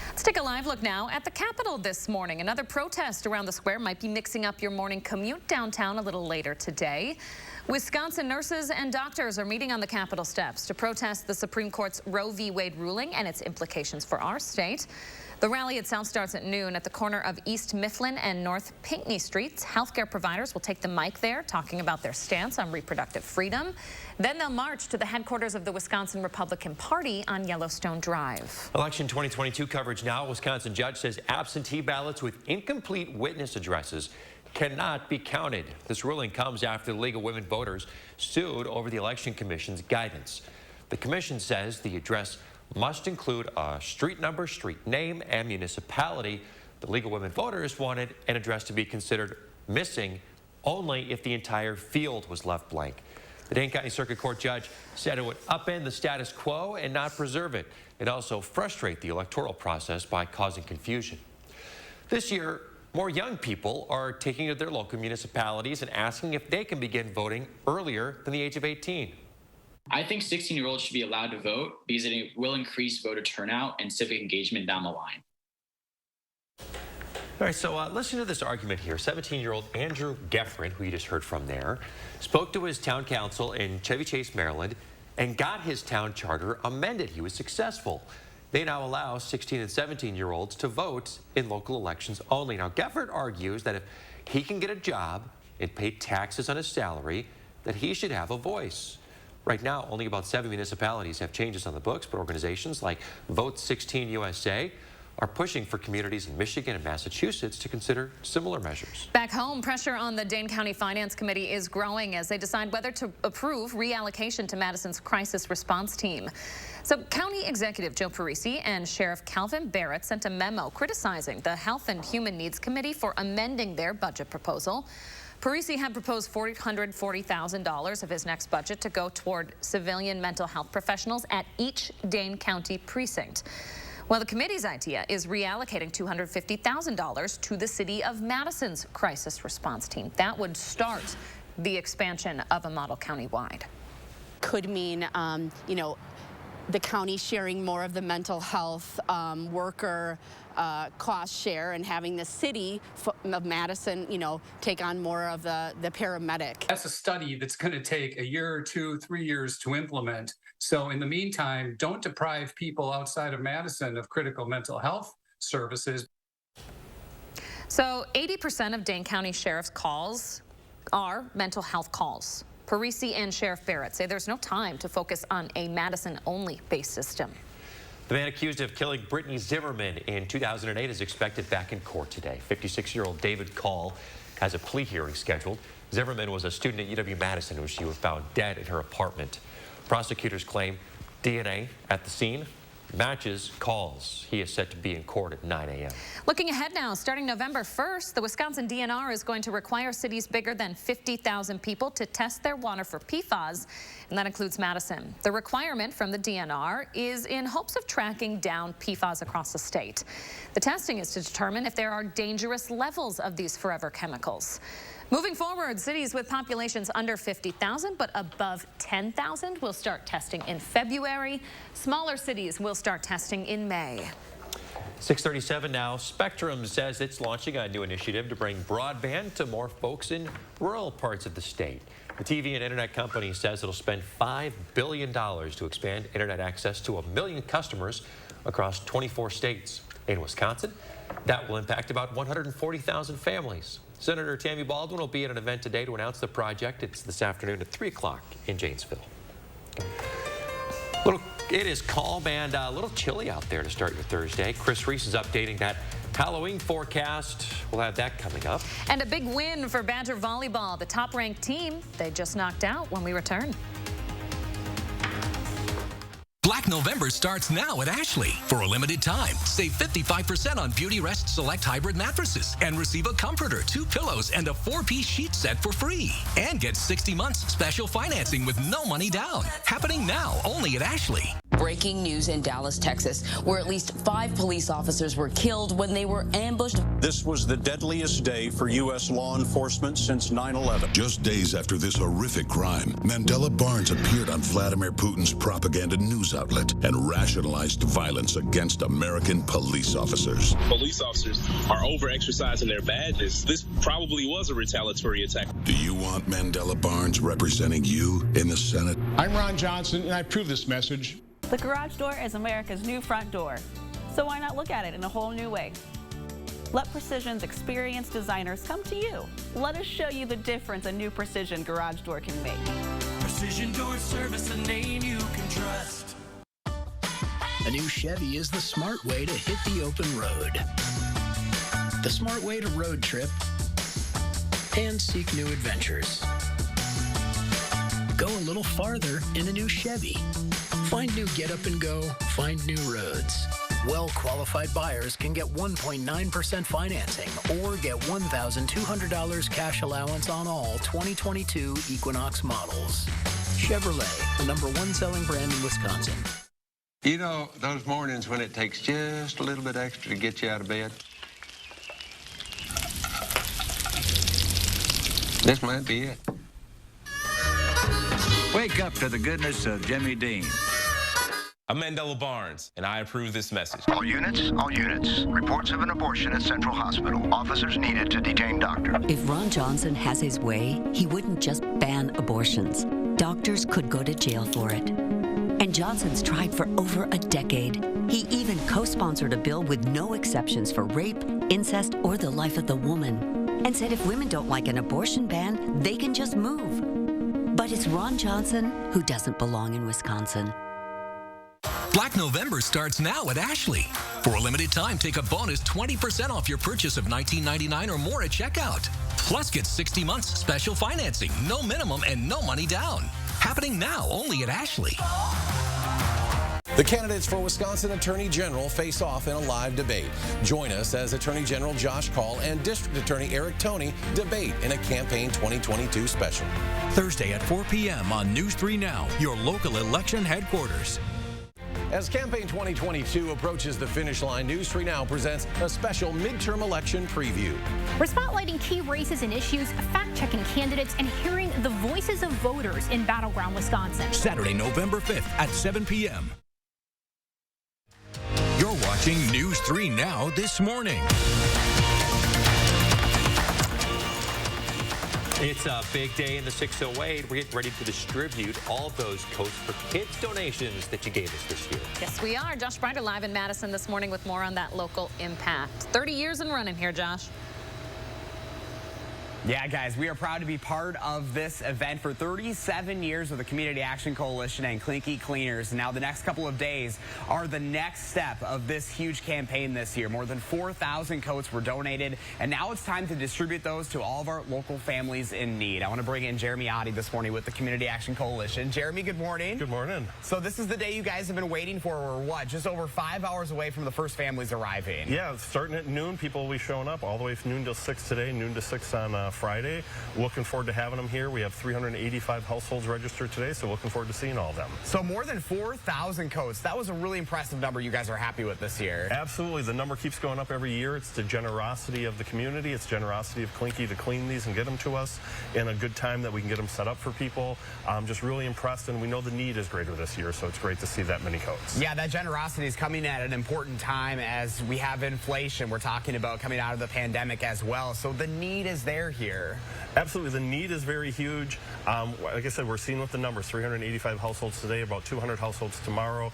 Let's take a live look now at the Capitol this morning. Another protest around the square might be mixing up your morning commute downtown a little later today. Wisconsin nurses and doctors are meeting on the Capitol steps to protest the Supreme Court's Roe v. Wade ruling and its implications for our state. The rally itself starts at noon at the corner of East Mifflin and North Pinckney Streets. Healthcare providers will take the mic there, talking about their stance on reproductive freedom. Then they'll march to the headquarters of the Wisconsin Republican Party on Yellowstone Drive. Election 2022 coverage now. A Wisconsin judge says absentee ballots with incomplete witness addresses cannot be counted. This ruling comes after the League of Women Voters sued over the Election Commission's guidance. The commission says the address must include a street number, street name, and municipality. The League of Women Voters wanted an address to be considered missing only if the entire field was left blank. The Dane County Circuit Court judge said it would upend the status quo and not preserve it, and also frustrate the electoral process by causing confusion. This year, more young people are taking to their local municipalities and asking if they can begin voting earlier than the age of 18. I think 16-year-olds should be allowed to vote because it will increase voter turnout and civic engagement down the line. All right, so listen to this argument here. 17-year-old Andrew Geffrin, who you just heard from there, spoke to his town council in Chevy Chase, Maryland, and got his town charter amended. He was successful. They now allow 16 and 17-year-olds to vote in local elections only. Now, Geffrin argues that if he can get a job and pay taxes on his salary, that he should have a voice. Right now, only about 7 municipalities have changes on the books, but organizations like Vote 16 USA are pushing for communities in Michigan and Massachusetts to consider similar measures. Back home, pressure on the Dane County Finance Committee is growing as they decide whether to approve reallocation to Madison's crisis response team. So County Executive Joe Parisi and Sheriff Calvin Barrett sent a memo criticizing the Health and Human Needs Committee for amending their budget proposal. Parisi had proposed $440,000 of his next budget to go toward civilian mental health professionals at each Dane County precinct. Well, the committee's idea is reallocating $250,000 to the city of Madison's crisis response team. That would start the expansion of a model county-wide. Could mean, you know, the county sharing more of the mental health worker cost share and having the city of Madison, you know, take on more of the paramedic. That's a study that's going to take a year or 2, 3 years to implement. So in the meantime, don't deprive people outside of Madison of critical mental health services. So 80% of Dane County Sheriff's calls are mental health calls. Parisi and Sheriff Barrett say there's no time to focus on a Madison-only based system. The man accused of killing Brittany Zimmerman in 2008 is expected back in court today. 56-year-old David Call has a plea hearing scheduled. Zimmerman was a student at UW-Madison when she was found dead in her apartment. Prosecutors claim DNA at the scene matches Call's. He is set to be in court at 9 a.m. Looking ahead now, starting November 1st, the Wisconsin DNR is going to require cities bigger than 50,000 people to test their water for PFAS, and that includes Madison. The requirement from the DNR is in hopes of tracking down PFAS across the state. The testing is to determine if there are dangerous levels of these forever chemicals. Moving forward, cities with populations under 50,000 but above 10,000 will start testing in February. Smaller cities will start testing in May. 6:37 now. Spectrum says it's launching a new initiative to bring broadband to more folks in rural parts of the state. The TV and internet company says it'll spend $5 billion to expand internet access to 1 million customers across 24 states. In Wisconsin, that will impact about 140,000 families. Senator Tammy Baldwin will be at an event today to announce the project. It's this afternoon at 3 o'clock in Janesville. It is calm and a little chilly out there to start your Thursday. Chris Reese is updating that Halloween forecast. We'll have that coming up. And a big win for Badger Volleyball, the top-ranked team. They just knocked out when we return. Black November starts now at Ashley. For a limited time, save 55% on Beauty Rest Select Hybrid mattresses and receive a comforter, 2 pillows, and a 4-piece sheet set for free. And get 60 months special financing with no money down. Happening now only at Ashley. Breaking news in Dallas, Texas, where at least 5 police officers were killed when they were ambushed. This was the deadliest day for U.S. law enforcement since 9/11. Just days after this horrific crime, Mandela Barnes appeared on Vladimir Putin's propaganda news outlet and rationalized violence against American police officers. Police officers are over-exercising their badges. This probably was a retaliatory attack. Do you want Mandela Barnes representing you in the Senate? I'm Ron Johnson, and I approve this message. The garage door is America's new front door, so why not look at it in a whole new way? Let Precision's experienced designers come to you. Let us show you the difference a new Precision garage door can make. Precision Door Service, a name you can trust. A new Chevy is the smart way to hit the open road. The smart way to road trip and seek new adventures. Go a little farther in a new Chevy. Find new get up and go, find new roads. Well-qualified buyers can get 1.9% financing or get $1,200 cash allowance on all 2022 Equinox models. Chevrolet, the #1 selling brand in Wisconsin. You know, those mornings when it takes just a little bit extra to get you out of bed? This might be it. Wake up to the goodness of Jimmy Dean. I'm Mandela Barnes, and I approve this message. All units, all units. Reports of an abortion at Central Hospital. Officers needed to detain doctor. If Ron Johnson has his way, he wouldn't just ban abortions. Doctors could go to jail for it. And Johnson's tried for over a decade. He even co-sponsored a bill with no exceptions for rape, incest, or the life of the woman. And said if women don't like an abortion ban, they can just move. But it's Ron Johnson who doesn't belong in Wisconsin. Black November starts now at Ashley. For a limited time, take a bonus 20% off your purchase of $19.99 or more at checkout. Plus, get 60 months special financing, no minimum and no money down. Happening now only at Ashley. The candidates for Wisconsin Attorney General face off in a live debate. Join us as Attorney General Josh Call and District Attorney Eric Toney debate in a Campaign 2022 special. Thursday at 4 p.m. on News 3 Now, your local election headquarters. As Campaign 2022 approaches the finish line, News 3 Now presents a special midterm election preview. We're spotlighting key races and issues, fact-checking candidates, and hearing the voices of voters in battleground Wisconsin. Saturday, November 5th at 7 p.m. You're watching News 3 Now this morning. It's a big day in the 608. We're getting ready to distribute all of those Coats for Kids donations that you gave us this year. Yes, we are. Josh Bryder live in Madison this morning with more on that local impact. 30 years and running here, Josh. Yeah, guys, we are proud to be part of this event for 37 years with the Community Action Coalition and Clinky Cleaners. Now, the next couple of days are the next step of this huge campaign this year. More than 4,000 coats were donated, and now it's time to distribute those to all of our local families in need. I want to bring in Jeremy Oddie this morning with the Community Action Coalition. Jeremy, good morning. Good morning. So this is the day you guys have been waiting for. We're, what, just over 5 hours away from the first families arriving. Yeah, starting at noon, people will be showing up all the way from noon till 6 today, noon to 6 on Friday. Looking forward to having them here. We have 385 households registered today, so looking forward to seeing all of them. So more than 4,000 coats. That was a really impressive number you guys are happy with this year. Absolutely. The number keeps going up every year. It's the generosity of the community. It's generosity of Clinky to clean these and get them to us in a good time that we can get them set up for people. I'm just really impressed, and we know the need is greater this year, so it's great to see that many coats. Yeah, that generosity is coming at an important time as we have inflation. We're talking about coming out of the pandemic as well, so the need is there here. Absolutely. The need is very huge. Like I said, we're seeing with the numbers, 385 households today, about 200 households tomorrow.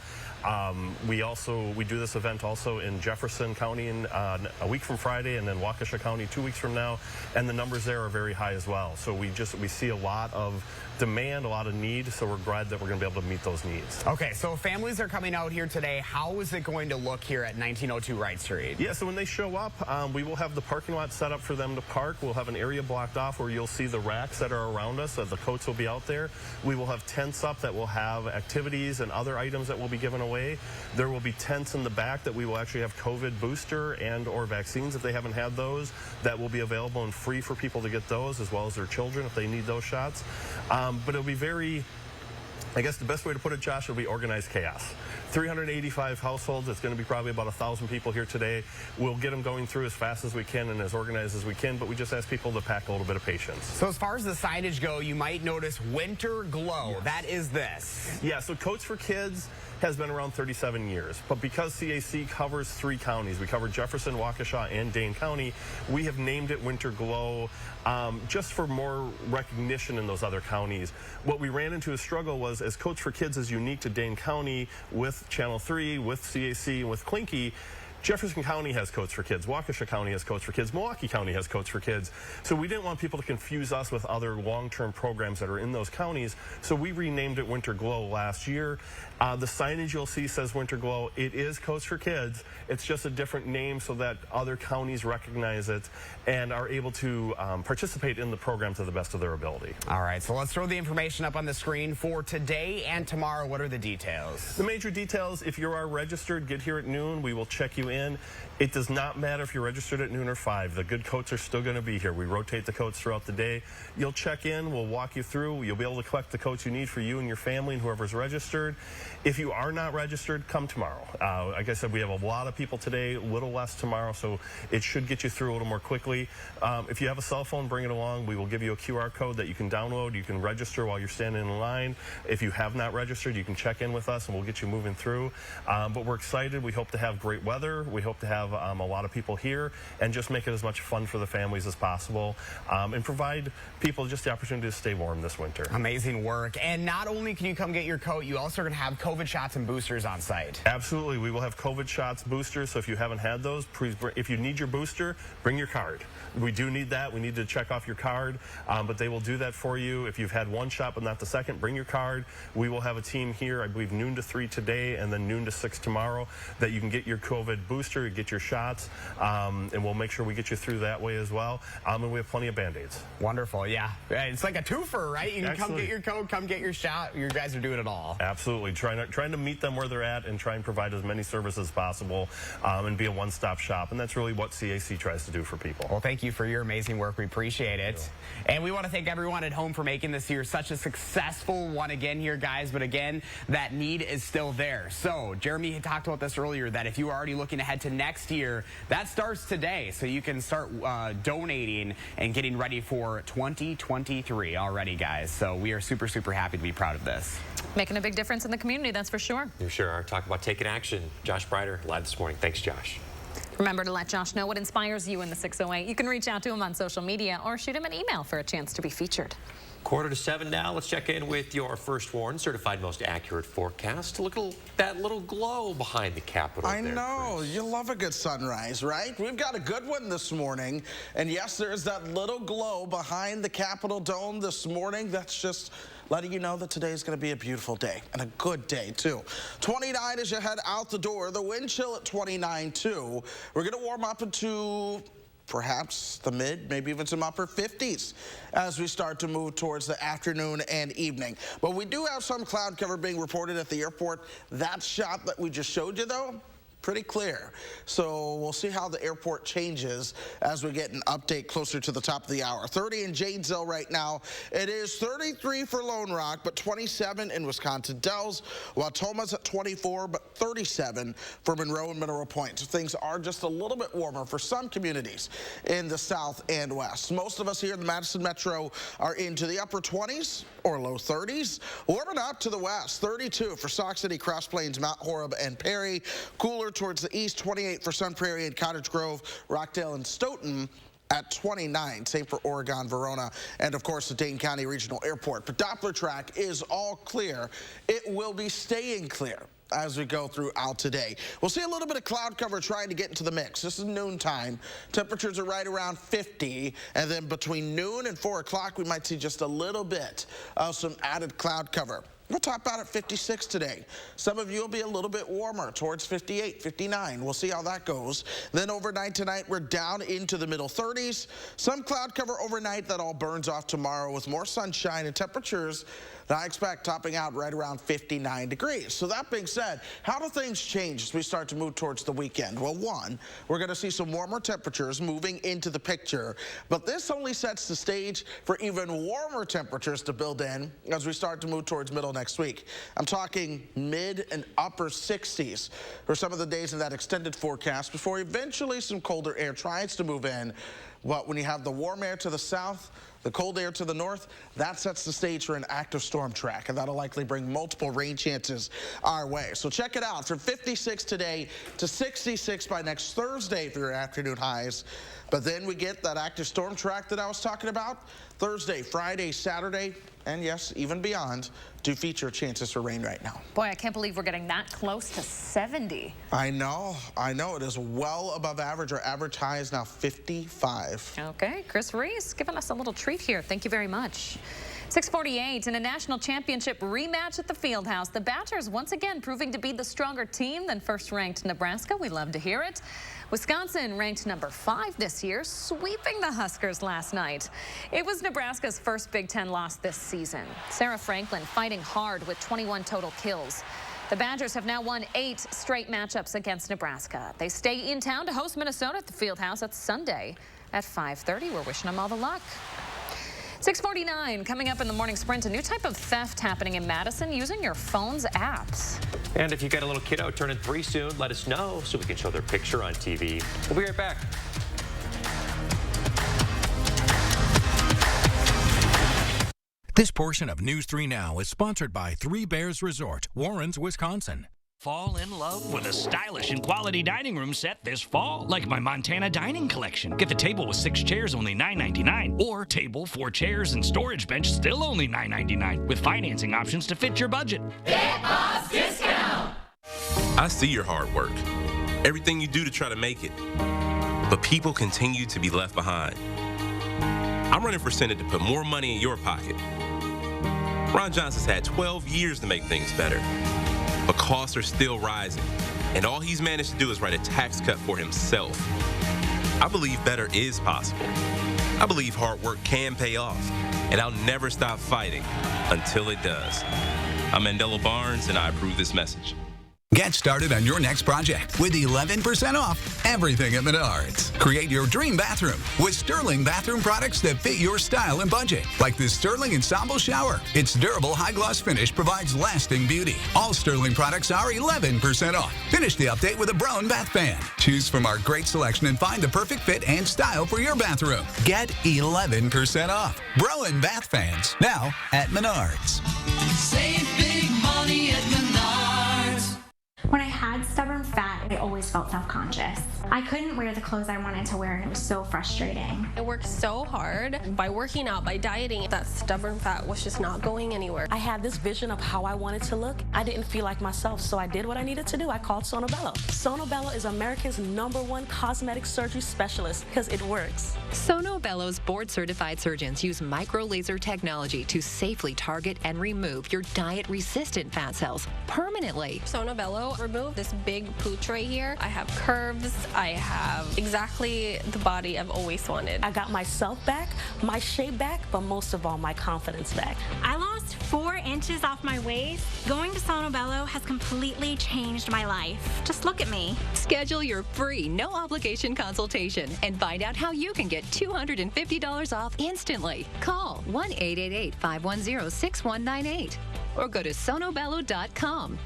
We do this event also in Jefferson County in a week from Friday, and then Waukesha County 2 weeks from now, and the numbers there are very high as well. So we see a lot of demand, a lot of need, so we're glad that we're going to be able to meet those needs. Okay, so families are coming out here today. How is it going to look here at 1902 Wright Street? Yeah, so when they show up, we will have the parking lot set up for them to park. We'll have an area blocked off where you'll see the racks that are around us. The coats will be out there. We will have tents up that will have activities and other items that will be given away. There will be tents in the back that we will actually have COVID booster and or vaccines if they haven't had those. That will be available and free for people to get those, as well as their children if they need those shots. But it'll be very, I guess the best way to put it, Josh, will be organized chaos. 385 households. It's going to be probably about 1,000 people here today. We'll get them going through as fast as we can and as organized as we can, but we just ask people to pack a little bit of patience. So as far as the signage go, you might notice Winter Glow. Yes. That is this. Yeah, so Coats for Kids has been around 37 years, but because CAC covers 3 counties, we cover Jefferson, Waukesha, and Dane County, we have named it Winter Glow just for more recognition in those other counties. What we ran into a struggle was, as Coats for Kids is unique to Dane County with Channel 3, with CAC, and with Clinky, Jefferson County has coats for kids. Waukesha County has coats for kids. Milwaukee County has coats for kids. So we didn't want people to confuse us with other long-term programs that are in those counties. So we renamed it Winter Glow last year. The signage you'll see says Winter Glow. It is coats for kids. It's just a different name so that other counties recognize it and are able to participate in the program to the best of their ability. All right, so let's throw the information up on the screen for today and tomorrow. What are the details? The major details, if you are registered, get here at noon. We will check you in. It does not matter if you're registered at noon or 5. The good coats are still going to be here. We rotate the coats throughout the day. You'll check in. We'll walk you through. You'll be able to collect the coats you need for you and your family and whoever's registered. If you are not registered, come tomorrow. Like I said, we have a lot of people today, a little less tomorrow, so it should get you through a little more quickly. If you have a cell phone, bring it along. We will give you a QR code that you can download. You can register while you're standing in line. If you have not registered, you can check in with us and we'll get you moving through. But we're excited. We hope to have great weather. We hope to have a lot of people here and just make it as much fun for the families as possible and provide people just the opportunity to stay warm this winter. Amazing work. And not only can you come get your coat, you also are going to have COVID shots and boosters on site. Absolutely. We will have COVID shots, boosters, so if you haven't had those, please, if you need your booster, bring your card. We do need that. We need to check off your card, but they will do that for you. If you've had one shot but not the second, bring your card. We will have a team here, I believe noon to 3 today and then noon to 6 tomorrow, that you can get your COVID booster, get your shots, and we'll make sure we get you through that way as well. And we have plenty of Band-Aids. Wonderful, yeah. It's like a twofer, right? You can come get your coat, come get your shot. You guys are doing it all. Absolutely. Trying to meet them where they're at and try and provide as many services as possible and be a one-stop shop. And that's really what CAC tries to do for people. Well, thank you for your amazing work. We appreciate it. And we want to thank everyone at home for making this year such a successful one again here, guys. But again, that need is still there. So Jeremy had talked about this earlier, that if you are already looking ahead to next year, that starts today. So you can start donating and getting ready for 2023 already, guys. So we are super, super happy to be proud of this. Making a big difference in the community, that's for sure. You sure are. Talking about taking action. Josh Breider, live this morning. Thanks, Josh. Remember to let Josh know what inspires you in the 608. You can reach out to him on social media or shoot him an email for a chance to be featured. 6:45 now. Let's check in with your first warn, certified most accurate forecast. Look at that little glow behind the Capitol. I know. You love a good sunrise, right? We've got a good one this morning. And yes, there is that little glow behind the Capitol dome this morning. That's just letting you know that today is going to be a beautiful day and a good day, too. 29 as you head out the door. The wind chill at 29, too. We're going to warm up into perhaps the mid, maybe even some upper 50s as we start to move towards the afternoon and evening. But we do have some cloud cover being reported at the airport. That shot that we just showed you, though, pretty clear. So we'll see how the airport changes as we get an update closer to the top of the hour. 30 in Janesville right now. It is 33 for Lone Rock, but 27 in Wisconsin Dells. Wautoma's at 24, but 37 for Monroe and Mineral Point. So things are just a little bit warmer for some communities in the south and west. Most of us here in the Madison Metro are into the upper 20s or low 30s. Warming up to the west, 32 for Sauk City, Cross Plains, Mount Horeb, and Perry. Cooler towards the east, 28 for Sun Prairie and Cottage Grove, Rockdale and Stoughton at 29. Same for Oregon, Verona, and of course the Dane County Regional Airport. But Doppler track is all clear. It will be staying clear as we go throughout today. We'll see a little bit of cloud cover trying to get into the mix. This is noontime. Temperatures are right around 50, and then between noon and 4 o'clock, we might see just a little bit of some added cloud cover. We'll top out at 56 today. Some of you will be a little bit warmer towards 58, 59. We'll see how that goes. Then overnight tonight, we're down into the middle 30s. Some cloud cover overnight that all burns off tomorrow with more sunshine and temperatures that I expect topping out right around 59 degrees. So that being said, how do things change as we start to move towards the weekend? Well, one, we're going to see some warmer temperatures moving into the picture, but this only sets the stage for even warmer temperatures to build in as we start to move towards middle next week. I'm talking mid and upper 60s for some of the days in that extended forecast before eventually some colder air tries to move in But when you have the warm air to the south, the cold air to the north, that sets the stage for an active storm track, and that'll likely bring multiple rain chances our way. So check it out, from 56 today to 66 by next Thursday for your afternoon highs. But then we get that active storm track that I was talking about. Thursday, Friday, Saturday, and yes, even beyond, do feature chances for rain right now. Boy, I can't believe we're getting that close to 70. I know. It is well above average. Our average high is now 55. Okay, Chris Reese giving us a little treat here. Thank you very much. 6:48 in a national championship rematch at the Fieldhouse. The Badgers once again proving to be the stronger team than first-ranked Nebraska. We love to hear it. Wisconsin ranked number 5 this year, sweeping the Huskers last night. It was Nebraska's first Big Ten loss this season. Sarah Franklin fighting hard with 21 total kills. The Badgers have now won 8 straight matchups against Nebraska. They stay in town to host Minnesota at the Fieldhouse. That's Sunday at 5:30. We're wishing them all the luck. 6:49 coming up in the morning sprint. A new type of theft happening in Madison using your phone's apps. And if you got a little kiddo turning 3 soon, let us know so we can show their picture on TV. We'll be right back. This portion of News 3 Now is sponsored by Three Bears Resort, Warrens, Wisconsin. Fall in love with a stylish and quality dining room set this fall, like my Montana Dining Collection. Get the table with 6 chairs, only $9.99, or table, 4 chairs, and storage bench, still only $9.99, with financing options to fit your budget. Big Boss Discount! I see your hard work, everything you do to try to make it, but people continue to be left behind. I'm running for Senate to put more money in your pocket. Ron Johnson's had 12 years to make things better. But costs are still rising, and all he's managed to do is write a tax cut for himself. I believe better is possible. I believe hard work can pay off, and I'll never stop fighting until it does. I'm Mandela Barnes, and I approve this message. Get started on your next project with 11% off everything at Menards. Create your dream bathroom with Sterling bathroom products that fit your style and budget. Like this Sterling Ensemble Shower. Its durable high-gloss finish provides lasting beauty. All Sterling products are 11% off. Finish the update with a Brown bath fan. Choose from our great selection and find the perfect fit and style for your bathroom. Get 11% off. Brown bath fans now at Menards. Save big money at Menards. When I had stubborn fat, I always felt self-conscious. I couldn't wear the clothes I wanted to wear, and it was so frustrating. I worked so hard. By working out, by dieting, that stubborn fat was just not going anywhere. I had this vision of how I wanted to look. I didn't feel like myself, so I did what I needed to do. I called Sono Bello. Sono Bello is America's #1 cosmetic surgery specialist because it works. Sono Bello's board-certified surgeons use micro-laser technology to safely target and remove your diet-resistant fat cells permanently. Sono Bello removed this big pooch right here. I have curves. I have exactly the body I've always wanted. I got myself back, my shape back, but most of all, my confidence back. I lost 4 inches off my waist. Going to Sono Bello has completely changed my life. Just look at me. Schedule your free, no-obligation consultation and find out how you can get $250 off instantly. Call 1-888-510-6198 or go to sonobello.com.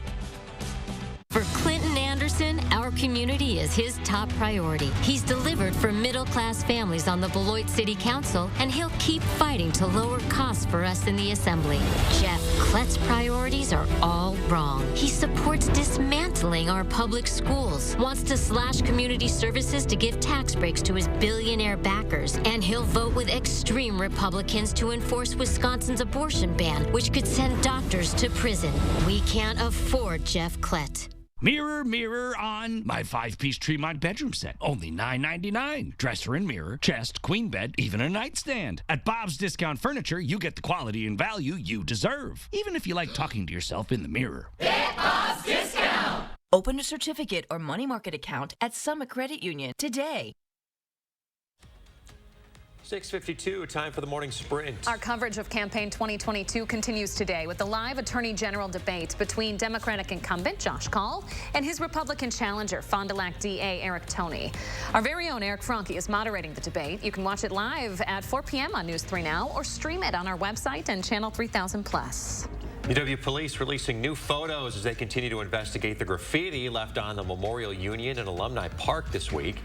For Clinton Anderson, our community is his top priority. He's delivered for middle-class families on the Beloit City Council, and he'll keep fighting to lower costs for us in the Assembly. Jeff Klett's priorities are all wrong. He supports dismantling our public schools, wants to slash community services to give tax breaks to his billionaire backers, and he'll vote with extreme Republicans to enforce Wisconsin's abortion ban, which could send doctors to prison. We can't afford Jeff Klett. Mirror, mirror on my 5-piece Tremont bedroom set. Only $9.99. Dresser and mirror, chest, queen bed, even a nightstand. At Bob's Discount Furniture, you get the quality and value you deserve, even if you like talking to yourself in the mirror. Big Boss Discount! Open a certificate or money market account at Summit Credit Union today. 6:52, time for the morning sprint. Our coverage of campaign 2022 continues today with the live Attorney General debate between Democratic incumbent Josh Kaul and his Republican challenger, Fond du Lac DA Eric Toney. Our very own Eric Franke is moderating the debate. You can watch it live at 4 p.m. on News 3 Now or stream it on our website and Channel 3000+. UW police releasing new photos as they continue to investigate the graffiti left on the Memorial Union and Alumni Park this week.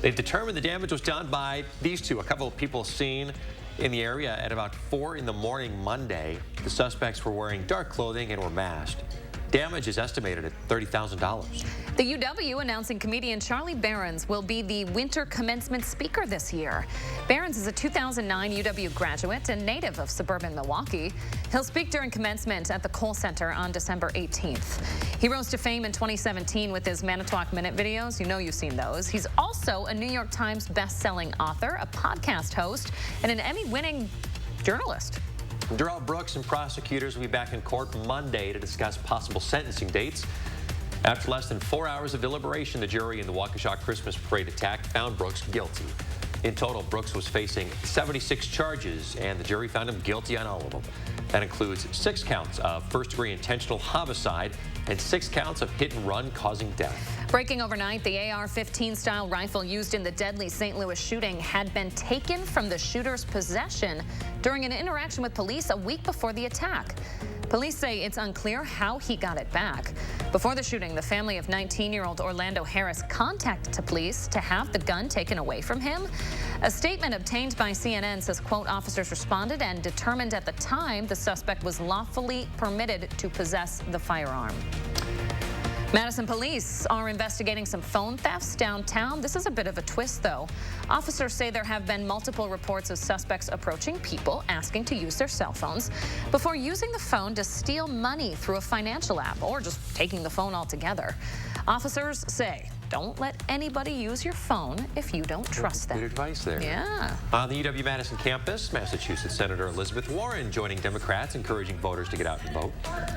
They've determined the damage was done by these two. A couple of people seen in the area at about 4 in the morning Monday. The suspects were wearing dark clothing and were masked. Damage is estimated at $30,000. The UW announcing comedian Charlie Behrens will be the winter commencement speaker this year. Behrens is a 2009 UW graduate and native of suburban Milwaukee. He'll speak during commencement at the Cole Center on December 18th. He rose to fame in 2017 with his Manitowoc Minute videos. You know you've seen those. He's also a New York Times best-selling author, a podcast host, and an Emmy-winning journalist. Darrell Brooks and prosecutors will be back in court Monday to discuss possible sentencing dates. After less than 4 hours of deliberation, the jury in the Waukesha Christmas parade attack found Brooks guilty. In total, Brooks was facing 76 charges, and the jury found him guilty on all of them. That includes 6 counts of first-degree intentional homicide and 6 counts of hit and run causing death. Breaking overnight, the AR-15 style rifle used in the deadly St. Louis shooting had been taken from the shooter's possession during an interaction with police a week before the attack. Police say it's unclear how he got it back. Before the shooting, the family of 19-year-old Orlando Harris contacted police to have the gun taken away from him. A statement obtained by CNN says, quote, officers responded and determined at the time the suspect was lawfully permitted to possess the firearm. Madison police are investigating some phone thefts downtown. This is a bit of a twist, though. Officers say there have been multiple reports of suspects approaching people asking to use their cell phones before using the phone to steal money through a financial app or just taking the phone altogether. Officers say, don't let anybody use your phone if you don't trust them. Good advice there. Yeah. On the UW-Madison campus, Massachusetts Senator Elizabeth Warren joining Democrats, encouraging voters to get out and vote.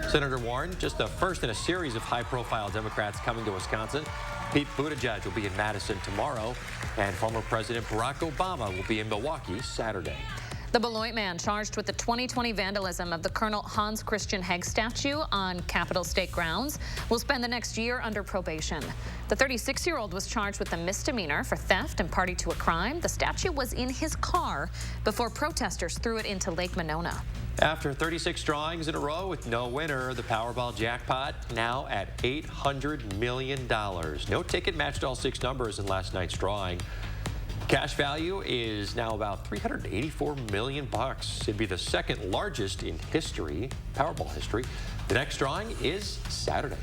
Senator Warren, just the first in a series of high-profile Democrats coming to Wisconsin. Pete Buttigieg will be in Madison tomorrow, and former President Barack Obama will be in Milwaukee Saturday. The Beloit man charged with the 2020 vandalism of the Colonel Hans Christian Hegg statue on Capitol State grounds will spend the next year under probation. The 36-year-old was charged with a misdemeanor for theft and party to a crime. The statue was in his car before protesters threw it into Lake Monona. After 36 drawings in a row with no winner, the Powerball jackpot now at $800 million. No ticket matched all 6 numbers in last night's drawing. Cash value is now about $384 million. It'd be the second largest in history, Powerball history. The next drawing is Saturday.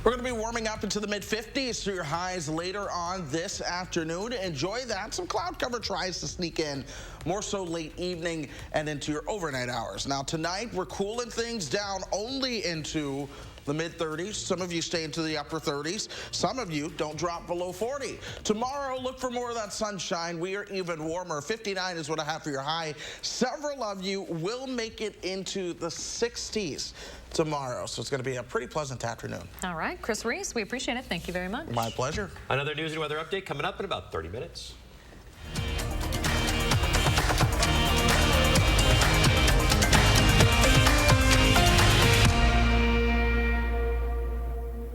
We're going to be warming up into the mid-50s through your highs later on this afternoon. Enjoy that. Some cloud cover tries to sneak in, more so late evening and into your overnight hours. Now tonight, we're cooling things down only into the mid-30s. Some of you stay into the upper 30s. Some of you don't drop below 40. Tomorrow, look for more of that sunshine. We are even warmer. 59 is what I have for your high. Several of you will make it into the 60s tomorrow, so it's going to be a pretty pleasant afternoon. All right, Chris Reese, we appreciate it. Thank you very much. My pleasure. Another news and weather update coming up in about 30 minutes.